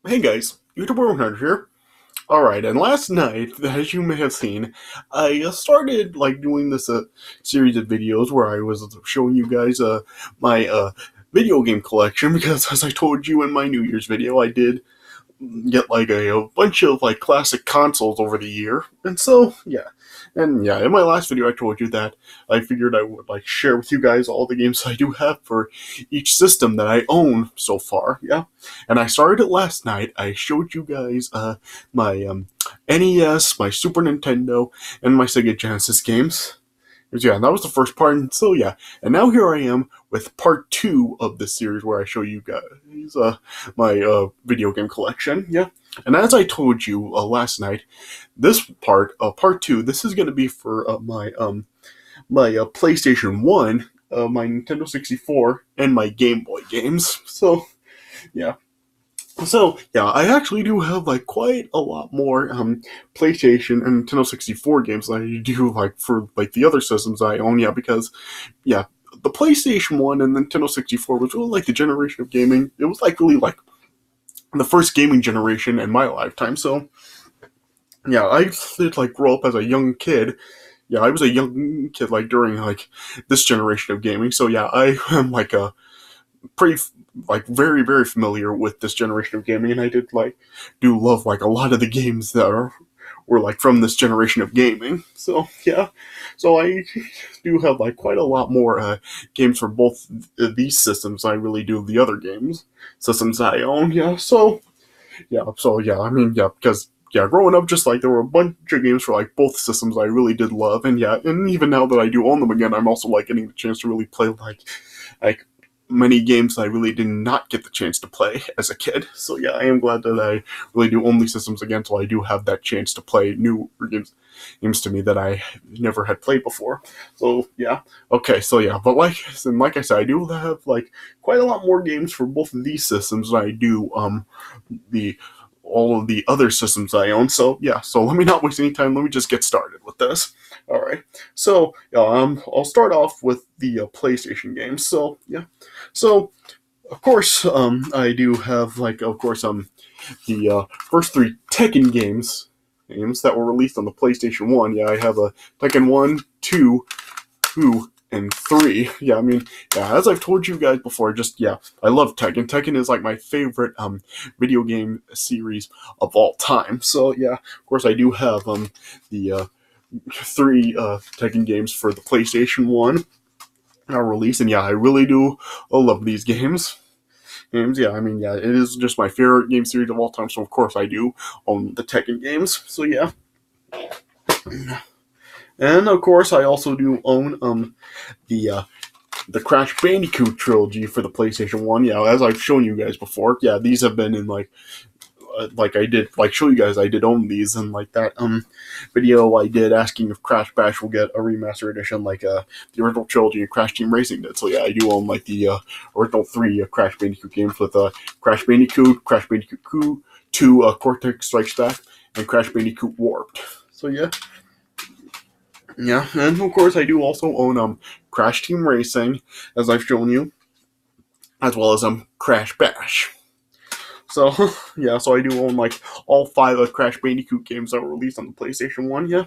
Hey guys, YouTuber 100 here. Alright, and last night, as you may have seen, I started doing this series of videos where I was showing you guys my video game collection because as I told you in my New Year's video, I did get a bunch of classic consoles over the year, and so yeah, and yeah. In my last video, I told you that I figured I would share with you guys all the games I do have for each system that I own so far. Yeah, and I started it last night. I showed you guys my NES, my Super Nintendo, and my Sega Genesis games. Yeah, and that was the first part, and so yeah. And now here I am with part two of this series where I show you guys my video game collection. Yeah, and as I told you last night, this part two, this is going to be for my PlayStation 1, my Nintendo 64, and my Game Boy games. So yeah. So yeah, I actually do have quite a lot more PlayStation and Nintendo 64 games than I do for the other systems I own. Yeah, because yeah, the PlayStation 1 and Nintendo 64 was really the generation of gaming. It was really the first gaming generation in my lifetime. So yeah, I did grow up as a young kid. Yeah, I was a young kid during this generation of gaming. So yeah, I am a pretty very familiar with this generation of gaming, and I do love a lot of the games that were from this generation of gaming. So yeah, so I do have quite a lot more games for both these systems. I really do the other games systems I own. Yeah, so yeah, I mean yeah, because yeah, growing up, just there were a bunch of games for both systems I really did love, and yeah, and even now that I do own them again, I'm also getting the chance to really play like many games I really did not get the chance to play as a kid. So yeah, I am glad that I really do own these systems again, so I do have that chance to play new games to me that I never had played before. So yeah, okay, so yeah, but like I said, I do have quite a lot more games for both of these systems than I do the all of the other systems I own. So yeah, so let me not waste any time. Let me just get started with this. All right. So I'll start off with the PlayStation games. So yeah, so of course I do have of course the first three Tekken games that were released on the PlayStation 1. Yeah, I have a Tekken 1, 2, and 3. Yeah, I mean, yeah, as I've told you guys before, just yeah, I love Tekken. Tekken is my favorite video game series of all time. So yeah, of course I do have the three Tekken games for the PlayStation 1 release, and yeah, I really do love these games. Yeah, I mean, yeah, it is just my favorite game series of all time, so of course I do own the Tekken games. So yeah. And of course I also do own the Crash Bandicoot trilogy for the PlayStation 1. Yeah, as I've shown you guys before. Yeah, these have been in I did show you guys I did own these, and that video I did asking if Crash Bash will get a remaster edition the original trilogy of Crash Team Racing did. So yeah, I do own the original three Crash Bandicoot games with Crash Bandicoot 2 Cortex Strikes Back, and Crash Bandicoot Warped. So yeah. Yeah, and of course I do also own Crash Team Racing, as I've shown you, as well as Crash Bash. So yeah, so I do own all five of Crash Bandicoot games that were released on the PlayStation 1, yeah.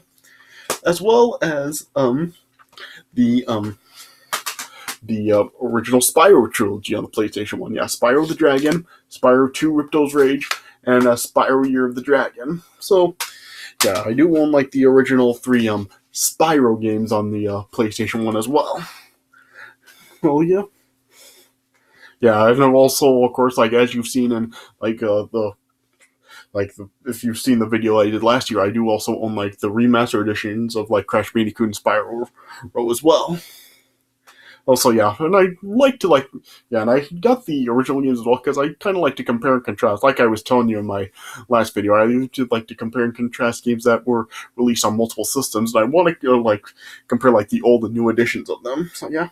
As well as the original Spyro trilogy on the PlayStation 1. Yeah, Spyro the Dragon, Spyro 2 Ripto's Rage, and Spyro Year of the Dragon. So yeah, I do own the original three Spyro games on the PlayStation 1 as well. Well, yeah. Yeah, and also, of course, as you've seen in if you've seen the video I did last year, I do also own the remaster editions of Crash Bandicoot and Spyro as well. Also, yeah, and I like to yeah, and I got the original games as well because I kind of like to compare and contrast. Like I was telling you in my last video, I do like to compare and contrast games that were released on multiple systems, and I want to compare the old and new editions of them. So yeah,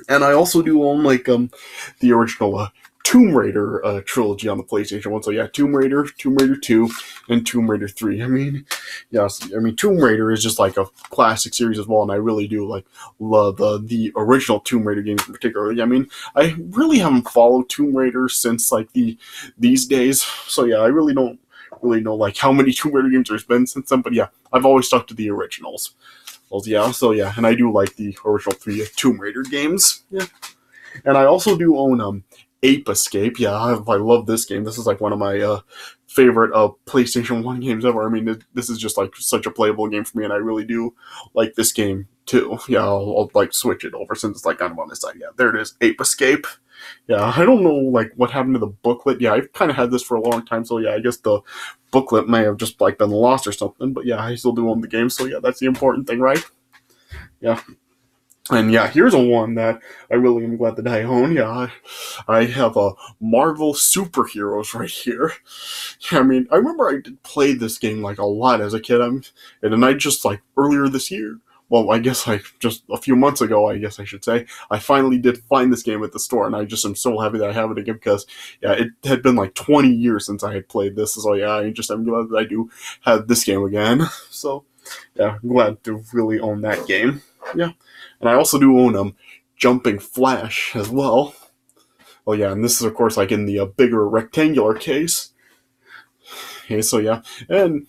and I also do own the original Tomb Raider trilogy on the PlayStation 1. So yeah, Tomb Raider, Tomb Raider 2, and Tomb Raider 3. I mean, yes, I mean Tomb Raider is just like a classic series as well, and I really do like love the original Tomb Raider games in particular. I mean, I really haven't followed Tomb Raider since like these days. So yeah, I don't really know like how many Tomb Raider games there's been since then, but yeah, I've always stuck to the originals. Well, yeah, so yeah, and I do like the original 3 Tomb Raider games. Yeah. And I also do own Ape Escape. Yeah, I love this game. This is like one of my favorite PlayStation 1 games ever. I mean, this is just like such a playable game for me, and I really do like this game too. Yeah, I'll like switch it over since it's like kind of on this side. Yeah, there it is, Ape Escape. Yeah, I don't know like what happened to the booklet. Yeah, I've kind of had this for a long time, so yeah, I guess the booklet may have just like been lost or something. But yeah, I still do own the game, so yeah, that's the important thing, right? Yeah. And yeah, here's a one that I really am glad that I own. Yeah, I have a Marvel Superheroes right here. Yeah, I mean, I remember I did play this game like a lot as a kid. And then I just like earlier this year, well, I guess like just a few months ago, I guess I should say, I finally did find this game at the store, and I just am so happy that I have it again because yeah, it had been like 20 years since I had played this. So yeah, I'm glad that I do have this game again. So yeah, I'm glad to really own that game. Yeah. And I also do own Jumping Flash as well. Oh yeah, and this is of course like in the bigger rectangular case. Okay, so yeah, and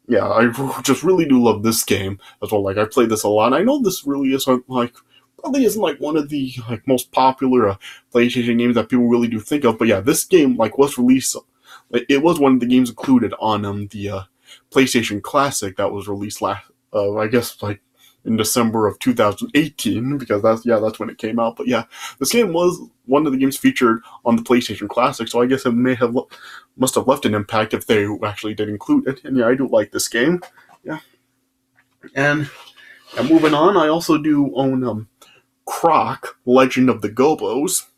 yeah, I just really do love this game as well. Like I played this a lot. And I know this really isn't like probably isn't like one of the like most popular PlayStation games that people really do think of. But yeah, this game like was released. It was one of the games included on the PlayStation Classic that was released last. I guess like in December of 2018, because that's when it came out. But yeah, this game was one of the games featured on the PlayStation Classic, so I guess it must have left an impact if they actually did include it. And yeah, I do like this game. Yeah. And moving on, I also do own Croc, Legend of the Gobos.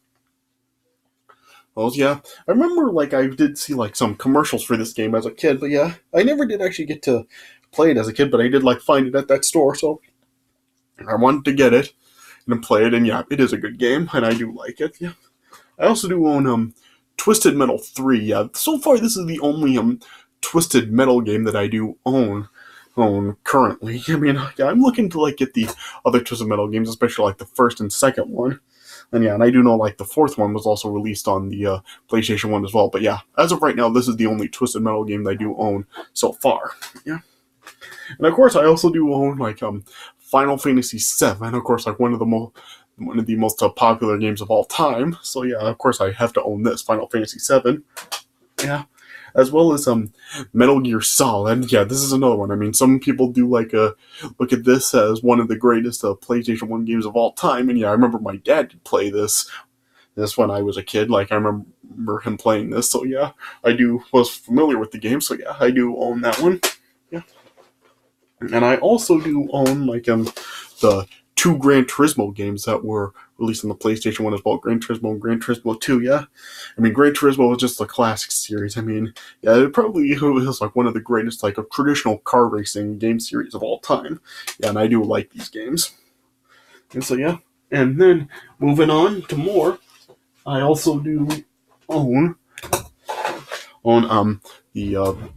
Well, yeah, I remember like I did see like some commercials for this game as a kid, but yeah, I never did actually get to play it as a kid, but I did like find it at that store, so I wanted to get it and play it, and yeah, it is a good game, and I do like it. Yeah, I also do own Twisted Metal 3. Yeah, so far this is the only Twisted Metal game that I do own currently. I mean, yeah, I'm looking to like get the other Twisted Metal games, especially like the first and second one. And yeah, and I do know like the fourth one was also released on the PlayStation 1 as well. But yeah, as of right now, this is the only Twisted Metal game that I do own so far. Yeah. And of course, I also do own like Final Fantasy VII, of course, like one of the most popular games of all time. So yeah, of course, I have to own this Final Fantasy VII. Yeah, as well as Metal Gear Solid. Yeah, this is another one. I mean, some people do like look at this as one of the greatest PlayStation 1 games of all time. And yeah, I remember my dad did play this when I was a kid. Like I remember him playing this. So yeah, was familiar with the game. So yeah, I do own that one. Yeah. And I also do own like the 2 Gran Turismo games that were released on the PlayStation 1 as well, Gran Turismo and Gran Turismo 2, yeah. I mean, Gran Turismo was just a classic series. I mean, yeah, it probably was like one of the greatest like of traditional car racing game series of all time. Yeah, and I do like these games. And so yeah, and then moving on to more, I also do own the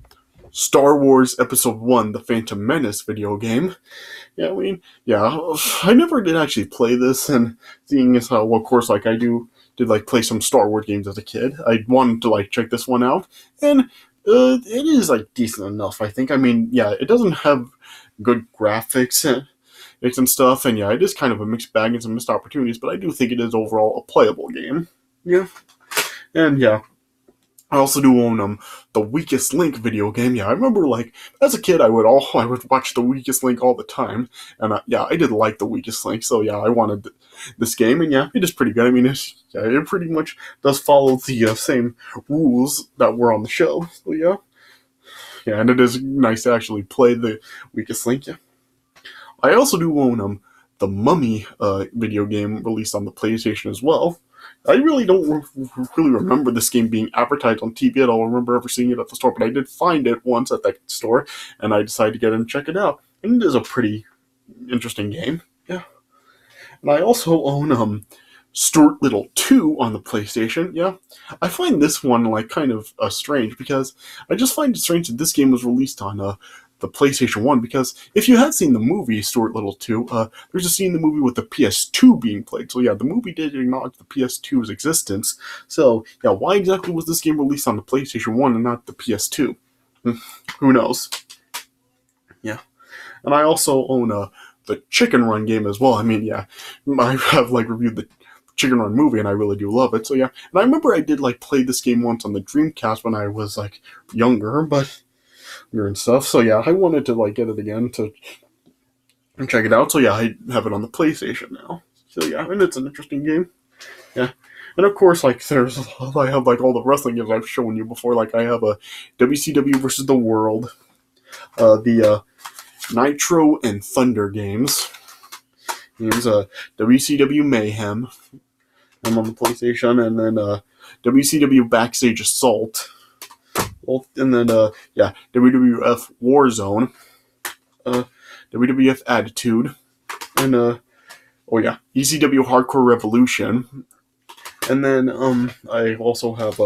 Star Wars Episode 1, The Phantom Menace video game. Yeah, I mean, yeah, I never did actually play this, and seeing as how, well, of course, like, did, like, play some Star Wars games as a kid, I wanted to, like, check this one out, and it is, like, decent enough, I think. I mean, yeah, it doesn't have good graphics and stuff, and yeah, it is kind of a mixed bag and some missed opportunities, but I do think it is overall a playable game. Yeah. And yeah, I also do own the Weakest Link video game. Yeah, I remember like as a kid I would watch the Weakest Link all the time, and yeah, I did like the Weakest Link. So yeah, I wanted this game, and yeah, it is pretty good. I mean, it pretty much does follow the same rules that were on the show. So yeah, and it is nice to actually play the Weakest Link. Yeah, I also do own the Mummy video game released on the PlayStation as well. I really don't really remember this game being advertised on TV at all. I remember ever seeing it at the store, but I did find it once at that store, and I decided to get in and check it out. And it is a pretty interesting game. Yeah. And I also own Stuart Little 2 on the PlayStation. Yeah, I find this one like kind of strange because I just find it strange that this game was released on the PlayStation 1 because if you had seen the movie Stuart Little 2, there's a scene in the movie with the PS2 being played. So yeah, the movie did acknowledge the PS2's existence. So yeah, why exactly was this game released on the PlayStation 1 and not the PS2? Who knows? Yeah. And I also own the Chicken Run game as well. I mean, yeah, I have like reviewed the Chicken Run movie, and I really do love it. So yeah, and I remember I did like play this game once on the Dreamcast when I was like younger, and stuff. So yeah, I wanted to like get it again to check it out. So yeah, I have it on the PlayStation now. So yeah, and it's an interesting game. Yeah. And of course, like I have like all the wrestling games I've shown you before. Like I have a WCW versus the World, the Nitro and Thunder games, WCW Mayhem. I'm on the PlayStation, and then WCW Backstage Assault, and then yeah, WWF Warzone, WWF Attitude, and oh yeah, ECW Hardcore Revolution, and then I also have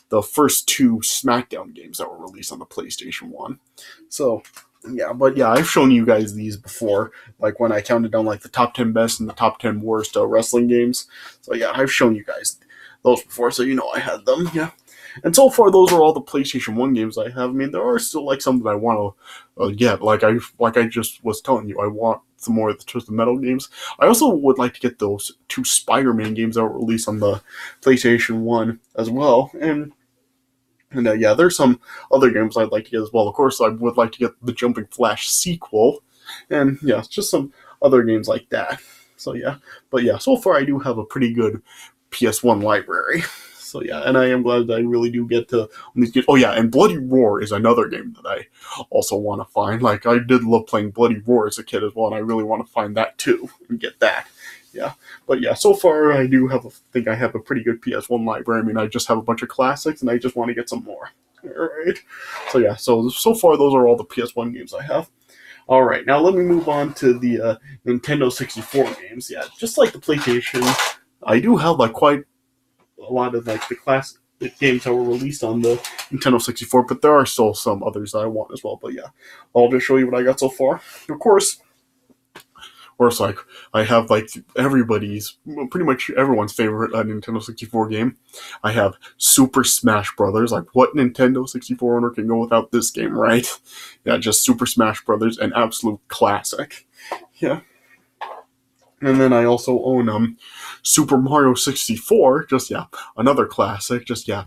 the first two SmackDown games that were released on the PlayStation 1. So yeah, but yeah, I've shown you guys these before, like when I counted down like the top 10 best and the top 10 worst wrestling games. So yeah, I've shown you guys those before, so you know I had them. Yeah, and so far those are all the PlayStation 1 games I have. I mean, there are still like some that I want to get. Like I just was telling you, I want some more of the Twisted Metal games. I also would like to get those two Spider-Man games that were released on the PlayStation 1 as well, and yeah, there's some other games I'd like to get as well. Of course, I would like to get the Jumping Flash sequel, and yeah, just some other games like that. So yeah, but yeah, so far I do have a pretty good PS1 library. So yeah, and I am glad that I really do get to these games. Oh yeah, and Bloody Roar is another game that I also want to find. Like I did love playing Bloody Roar as a kid as well, and I really want to find that too and get that. Yeah, but yeah, so far I do think I have a pretty good PS1 library. I mean, I just have a bunch of classics, and I just want to get some more. All right, so yeah, so far those are all the PS1 games I have. All right, now let me move on to the Nintendo 64 games. Yeah, just like the PlayStation, I do have like quite a lot of like the classic games that were released on the Nintendo 64, but there are still some others that I want as well. But yeah, I'll just show you what I got so far. Of course, or it's like I have like pretty much everyone's favorite Nintendo 64 game. I have Super Smash Brothers. Like what Nintendo 64 owner can go without this game, right? Yeah, just Super Smash Brothers, an absolute classic. Yeah. And then I also own Super Mario 64. Just yeah, another classic. Just yeah,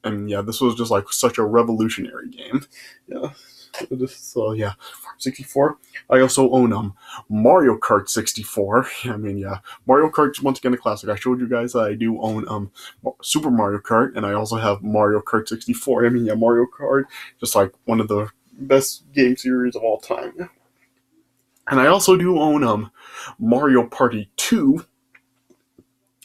and yeah, this was just like such a revolutionary game. Yeah. So yeah, 64. I also own Mario Kart 64. I mean, yeah, Mario Kart once again a classic. I showed you guys that I do own Super Mario Kart, and I also have Mario Kart 64. I mean, yeah, Mario Kart just like one of the best game series of all time. And I also do own Mario Party 2.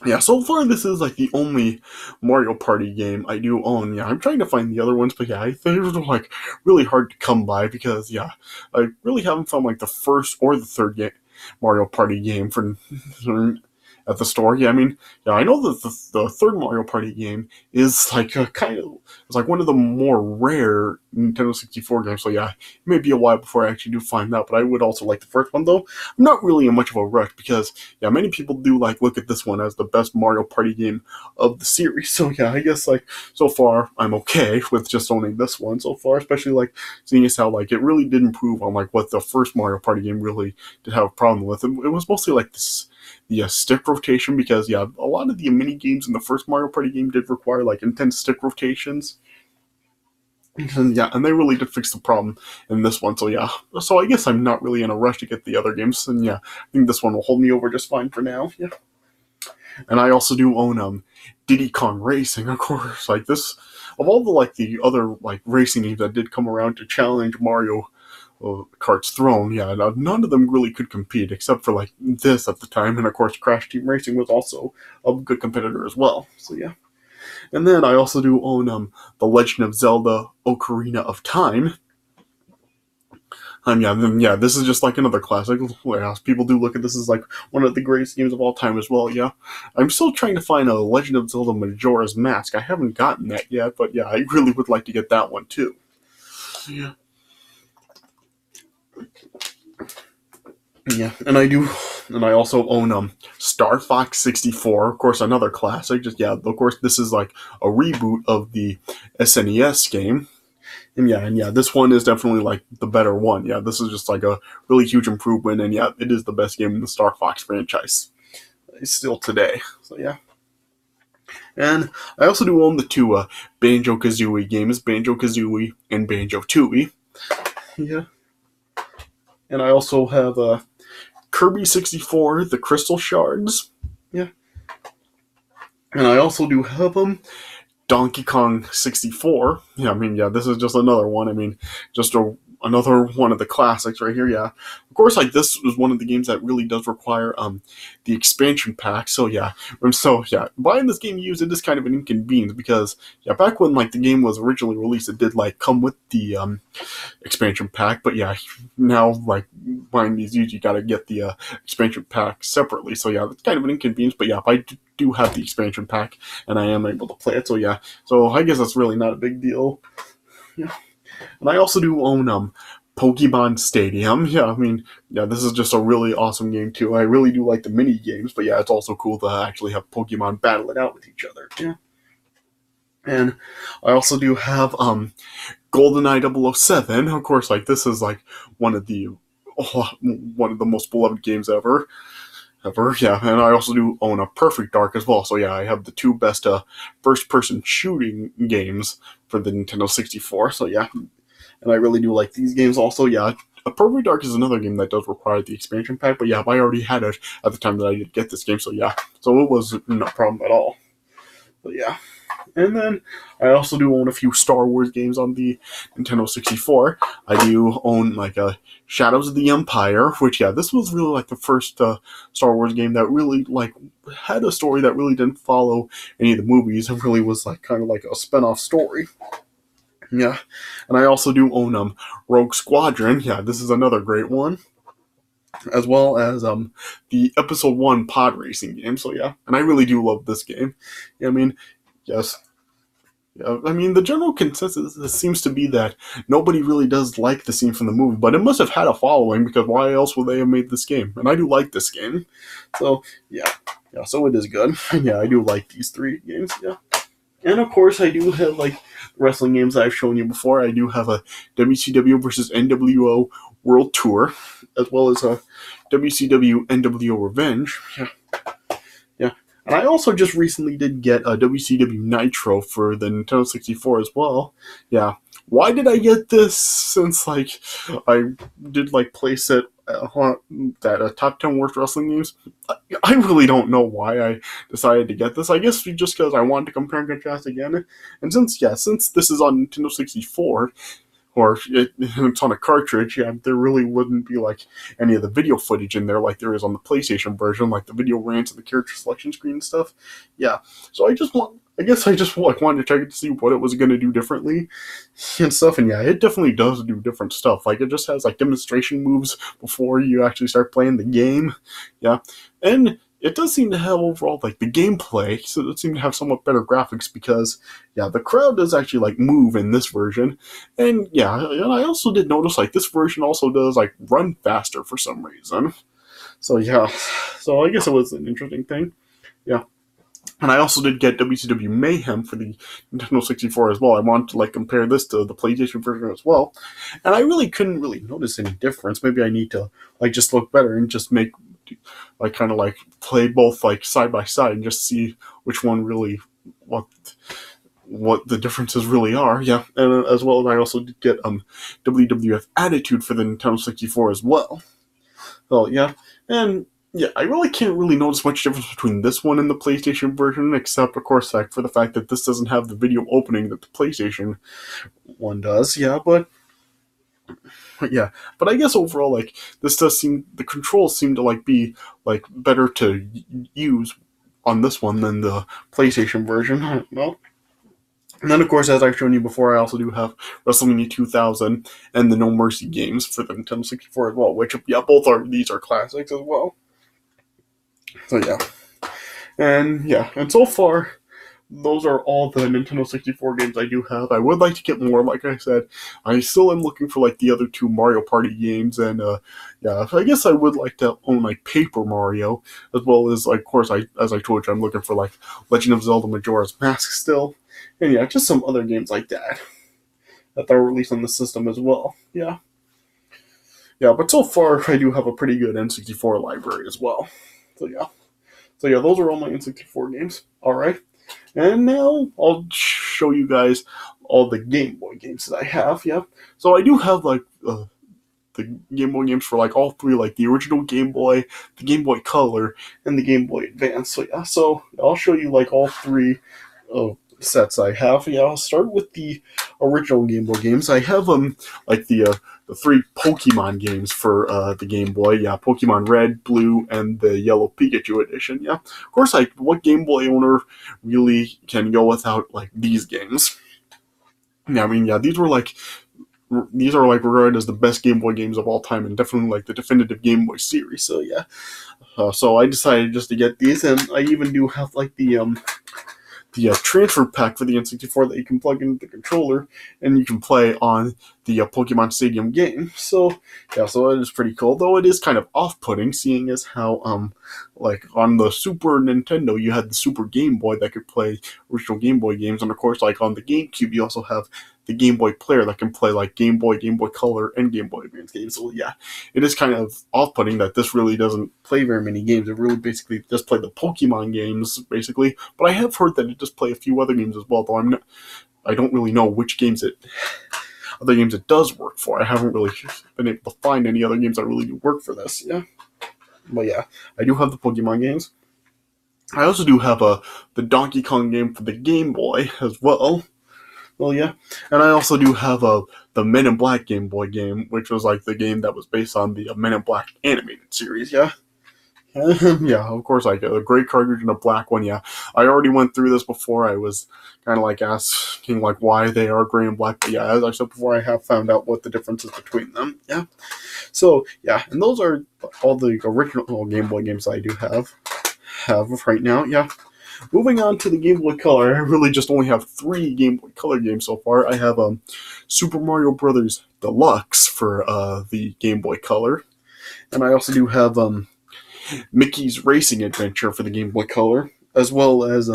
Yeah, so far this is like the only Mario Party game I do own. Yeah, I'm trying to find the other ones, but yeah, I think they're like really hard to come by because yeah, I really haven't found like the first or the third Mario Party game for at the store. Yeah, I mean, yeah, I know that the third Mario Party game is like a it's like one of the more rare Nintendo 64 games. So yeah, it may be a while before I actually do find that, but I would also like the first one though. I'm not really in much of a rush because yeah, many people do like look at this one as the best Mario Party game of the series. So yeah, I guess like so far I'm okay with just owning this one so far, especially like seeing as how like it really did improve on like what the first Mario Party game really did have a problem with. It was mostly like the stick rotation because yeah, a lot of the mini games in the first Mario Party game did require like intense stick rotations. And yeah, and they really did fix the problem in this one. So yeah, so I guess I'm not really in a rush to get the other games. And yeah, I think this one will hold me over just fine for now. Yeah. And I also do own Diddy Kong Racing, of course. Like this, of all the like the other like racing games that did come around to challenge Mario Kart's throne, yeah, none of them really could compete except for like this at the time. And of course, Crash Team Racing was also a good competitor as well. So yeah. And then I also do own The Legend of Zelda: Ocarina of Time. Yeah, this is just like another classic. Yeah, people do look at this as like one of the greatest games of all time as well. Yeah, I'm still trying to find a Legend of Zelda Majora's Mask. I haven't gotten that yet, but yeah, I really would like to get that one too. Yeah, yeah, and I also own Star Fox 64. Of course, another classic. Just yeah, of course, this is like a reboot of the SNES game. And yeah, this one is definitely like the better one. Yeah, this is just like a really huge improvement, and yeah, it is the best game in the Star Fox franchise still today. So yeah, and I also do own the two Banjo Kazooie games, Banjo Kazooie and Banjo Tooie. Yeah, and I also have Kirby 64, the Crystal Shards. Yeah, and I also do have Donkey Kong 64. Yeah, yeah, this is just another one. Just another one of the classics right here. Yeah, of course, like this was one of the games that really does require the expansion pack. So yeah, buying this game used, it is kind of an inconvenience because yeah, back when like the game was originally released, it did like come with the expansion pack. But yeah, now like buying these used, you got to get the expansion pack separately. So yeah, it's kind of an inconvenience. But yeah, if I do have the expansion pack and I am able to play it, so yeah, so I guess that's really not a big deal. Yeah, and I also do own Pokemon Stadium. Yeah, yeah, this is just a really awesome game too. I really do like the mini games, but yeah, it's also cool to actually have Pokemon battle it out with each other. Yeah. And I also do have GoldenEye 007. Of course, like this is like one of the one of the most beloved games ever. Yeah, and I also do own a Perfect Dark as well. So yeah, I have the two best first-person shooting games for the Nintendo 64. So yeah, and I really do like these games also. Yeah, a Perfect Dark is another game that does require the expansion pack, but yeah, I already had it at the time that I did get this game. So yeah, so it was no problem at all. But yeah. And then I also do own a few Star Wars games on the Nintendo 64. I do own like Shadows of the Empire, which yeah, this was really like the first Star Wars game that really like had a story that really didn't follow any of the movies. It really was like kind of like a spin-off story. Yeah, and I also do own Rogue Squadron. Yeah, this is another great one, as well as the Episode 1 pod racing game. So yeah, and I really do love this game. Yeah, yes. Yeah, the general consensus seems to be that nobody really does like the scene from the movie, but it must have had a following because why else would they have made this game? And I do like this game, so yeah, so it is good. Yeah, I do like these three games. Yeah, and of course I do have like wrestling games that I've shown you before. I do have a WCW versus NWO World Tour, as well as a WCW NWO Revenge. Yeah. Yeah. And I also just recently did get a WCW Nitro for the Nintendo 64 as well. Yeah. Why did I get this? Since, like, I did, like, place it that top 10 worst wrestling games. I really don't know why I decided to get this. I guess just because I wanted to compare and contrast again. And since this is on Nintendo 64, or it's on a cartridge, yeah, there really wouldn't be like any of the video footage in there like there is on the PlayStation version, like the video rants and the character selection screen and stuff. Yeah, so I guess I just like wanted to check it to see what it was going to do differently and stuff. And yeah, it definitely does do different stuff. Like it just has like demonstration moves before you actually start playing the game. Yeah, and it does seem to have overall like the gameplay, so it seemed to have somewhat better graphics because yeah, the crowd does actually like move in this version, and yeah, and I also did notice like this version also does like run faster for some reason. So yeah, so I guess it was an interesting thing. Yeah. And I also did get WCW Mayhem for the Nintendo 64 as well. I wanted to like compare this to the PlayStation version as well, and I really couldn't really notice any difference. Maybe I need to like just look better and just make like kind of like play both like side by side and just see which one really what the differences really are. Yeah, and as well as I also did get WWF Attitude for the Nintendo 64 as well. So yeah, and yeah, I really can't really notice much difference between this one and the PlayStation version, except of course like for the fact that this doesn't have the video opening that the PlayStation one does. Yeah, but I guess overall like this does seem the controls seem to like be like better to use on this one than the PlayStation version. I don't know. And then, of course, as I've shown you before, I also do have WrestleMania 2000 and the No Mercy games for the Nintendo 64 as well, which, yeah, these are classics as well. So, yeah. And so far, those are all the Nintendo 64 games I do have. I would like to get more, like I said. I still am looking for like the other two Mario Party games, and yeah, I guess I would like to own like Paper Mario, as well as like, of course, as I told you, I'm looking for like Legend of Zelda Majora's Mask still, and yeah, just some other games like that are released on the system as well. Yeah, yeah, but so far I do have a pretty good N64 library as well. So yeah, those are all my N64 games. All right. And now I'll show you guys all the Game Boy games that I have. Yeah, so I do have like the Game Boy games for like all three, like the original Game Boy, the Game Boy Color, and the Game Boy Advance. So yeah, so I'll show you like all three sets I have. Yeah, I'll start with the original Game Boy games. I have like the three Pokemon games for the Game Boy. Yeah, Pokemon Red, Blue, and the Yellow Pikachu edition. Yeah, of course, like what Game Boy owner really can go without like these games? Yeah, I mean, yeah, these are like regarded as the best Game Boy games of all time, and definitely like the definitive Game Boy series. So yeah, so I decided just to get these, and I even do have like the transfer pack for the N64 that you can plug into the controller and you can play on the Pokemon Stadium game. So yeah, so it is pretty cool. Though it is kind of off-putting, seeing as how like on the Super Nintendo you had the Super Game Boy that could play original Game Boy games, and of course like on the GameCube you also have the Game Boy player that can play like Game Boy, Game Boy Color, and Game Boy Advance games. So yeah, it is kind of off-putting that this really doesn't play very many games. It really basically just play the Pokemon games, basically. But I have heard that it does play a few other games as well, though I don't really know which other games it does work for. I haven't really been able to find any other games that really do work for this. Yeah, but yeah, I do have the Pokemon games. I also do have the Donkey Kong game for the Game Boy as well. Well, yeah, and I also do have the Men in Black Game Boy game, which was like the game that was based on the Men in Black animated series. Yeah, yeah, of course, like a gray cartridge and a black one. Yeah, I already went through this before. I was kind of like asking like why they are gray and black. But yeah, as I said before, I have found out what the difference is between them. Yeah, so yeah, and those are all the original Game Boy games I do have right now. Yeah. Moving on to the Game Boy Color, I really just only have 3 Game Boy Color games so far. I have Super Mario Brothers Deluxe for the Game Boy Color, and I also do have Mickey's Racing Adventure for the Game Boy Color, as well as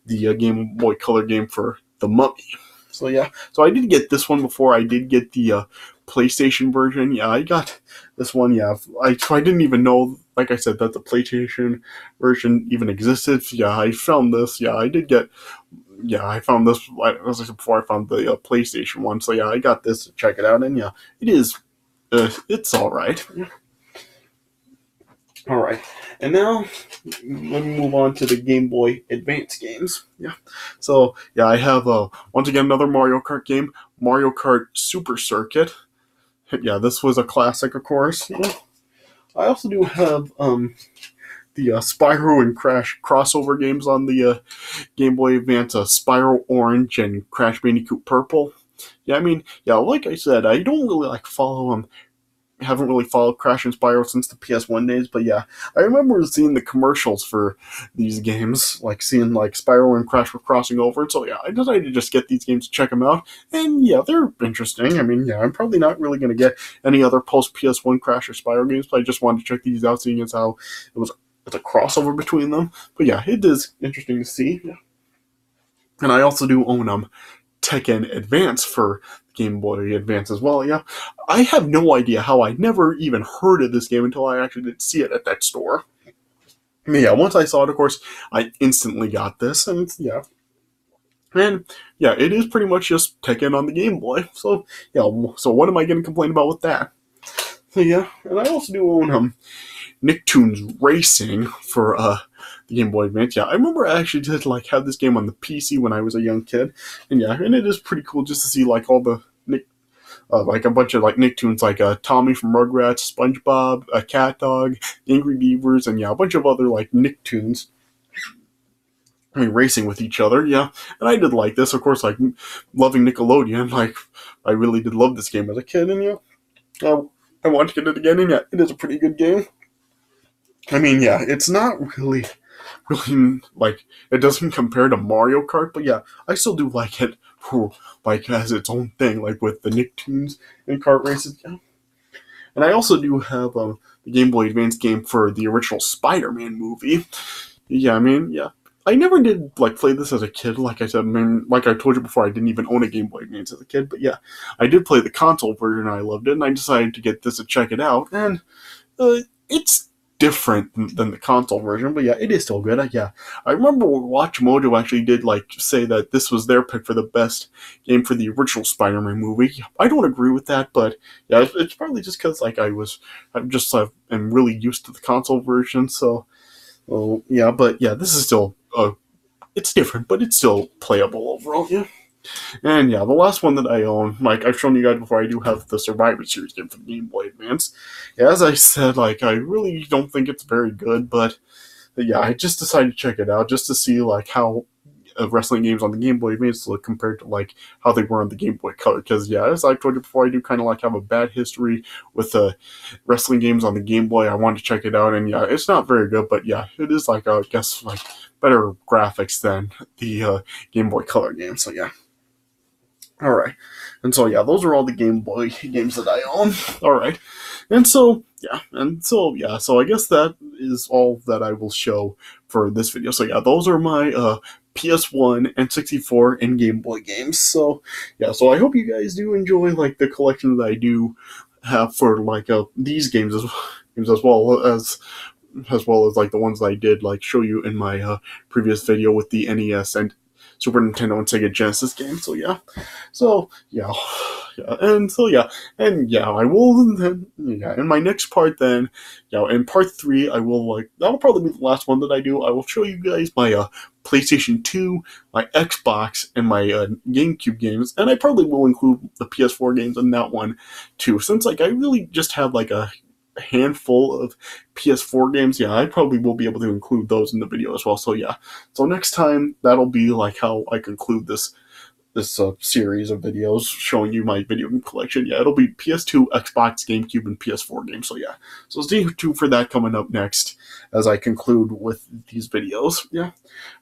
the Game Boy Color game for the Mummy. So yeah, so I did get this one before I did get the PlayStation version. Yeah, I got this one. Yeah, I didn't even know, like I said, that the PlayStation version even existed. Yeah, I found this. Yeah, I did get. Yeah, I found this. As I said before, I found the PlayStation one. So yeah, I got this to check it out, and yeah, it is. It's all right. All right, and now let me move on to the Game Boy Advance games. Yeah, so yeah, I have once again another Mario Kart game, Mario Kart Super Circuit. Yeah, this was a classic, of course. Yeah. I also do have the Spyro and Crash crossover games on the Game Boy Advance, Spyro Orange and Crash Bandicoot Purple. Yeah, I mean, yeah, like I said, I don't really like follow them. Haven't really followed Crash and Spyro since the PS1 days, but yeah, I remember seeing the commercials for these games, like seeing like Spyro and Crash were crossing over, and so yeah, I decided to just get these games to check them out, and yeah, they're interesting. I mean, yeah, I'm probably not really going to get any other post PS1 Crash or Spyro games, but I just wanted to check these out, seeing as how it's a crossover between them. But yeah, it is interesting to see. Yeah. And I also do own Tekken Advance for Game Boy Advance as well. Yeah, I have no idea how I never even heard of this game until I actually did see it at that store. Yeah, once I saw it, of course, I instantly got this, and yeah. And yeah, it is pretty much just Tekken on the Game Boy. So yeah, so what am I going to complain about with that? So yeah, and I also do own Nicktoons Racing for the Game Boy Advance. Yeah, I remember I actually did like have this game on the PC when I was a young kid, and yeah, and it is pretty cool just to see like all the like a bunch of like Nicktoons, like Tommy from Rugrats, SpongeBob, a Cat Dog, Angry Beavers, and yeah, a bunch of other like Nicktoons. I mean, racing with each other, yeah. And I did like this, of course, like loving Nickelodeon. Like, I really did love this game as a kid, and I want to get it again, and yeah, it is a pretty good game. I mean, yeah, it's not really like it doesn't compare to Mario Kart, but yeah, I still do like it for like as its own thing, like with the Nicktoons and kart races. Yeah. And I also do have the Game Boy Advance game for the original Spider-Man movie. Yeah, I mean, yeah. I never did like play this as a kid. Like I said, I mean, like I told you before, I didn't even own a Game Boy Advance as a kid. But yeah, I did play the console version. And I loved it, and I decided to get this to check it out. And it's different than the console version, but yeah, it is still good. Yeah, I remember Watch Mojo actually did like say that this was their pick for the best game for the original Spider-Man movie. I don't agree with that, but yeah, it's probably just because like I'm just am really used to the console version. So, well, yeah, but yeah, this is still it's different, but it's still playable overall. Yeah. And yeah, the last one that I own, like I've shown you guys before, I do have the Survivor Series game for the Game Boy Advance. Yeah, as I said, like I really don't think it's very good, but yeah, I just decided to check it out just to see like how wrestling games on the Game Boy Advance look compared to like how they were on the Game Boy Color. Because yeah, as I told you before, I do kind of like have a bad history with wrestling games on the Game Boy. I wanted to check it out, and yeah, it's not very good, but yeah, it is like I guess like better graphics than the Game Boy Color game. So yeah. Alright. And so, yeah, those are all the Game Boy games that I own. Alright. So I guess that is all that I will show for this video. So, yeah, those are my PS1, N64, and Game Boy games. So, yeah, so I hope you guys do enjoy, like, the collection that I do have for, like, these games as well as like the ones that I did like show you in my previous video with the NES and Super Nintendo and Sega Genesis games. So yeah, I will then in my next part then in part 3 I will like that'll probably be the last one that I do. I will show you guys my PlayStation 2, my Xbox, and my GameCube games, and I probably will include the PS4 games in that one too, since like I really just have like a handful of PS4 games. Yeah, I probably will be able to include those in the video as well. So yeah, so next time that'll be like how I conclude this series of videos showing you my video game collection. Yeah, it'll be PS2, Xbox, GameCube, and PS4 games. So yeah, so stay tuned for that coming up next as I conclude with these videos. Yeah,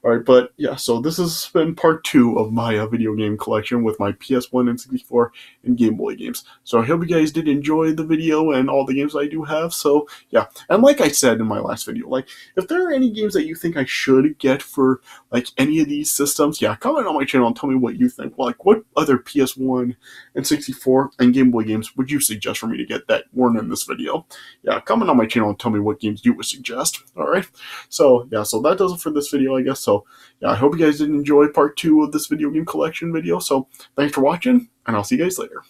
all right, but yeah, so this has been part 2 of my video game collection with my PS1 and 64 and Game Boy games. So I hope you guys did enjoy the video and all the games I do have. So yeah, and like I said in my last video, like if there are any games that you think I should get for like any of these systems, yeah, comment on my channel and tell me what you think. Like, what other PS1 and 64 and Game Boy games would you suggest for me to get that weren't in this video? Yeah, comment on my channel and tell me what games you would suggest. Alright, so yeah, so that does it for this video, I guess. So yeah, I hope you guys did enjoy part 2 of this video game collection video. So thanks for watching, and I'll see you guys later.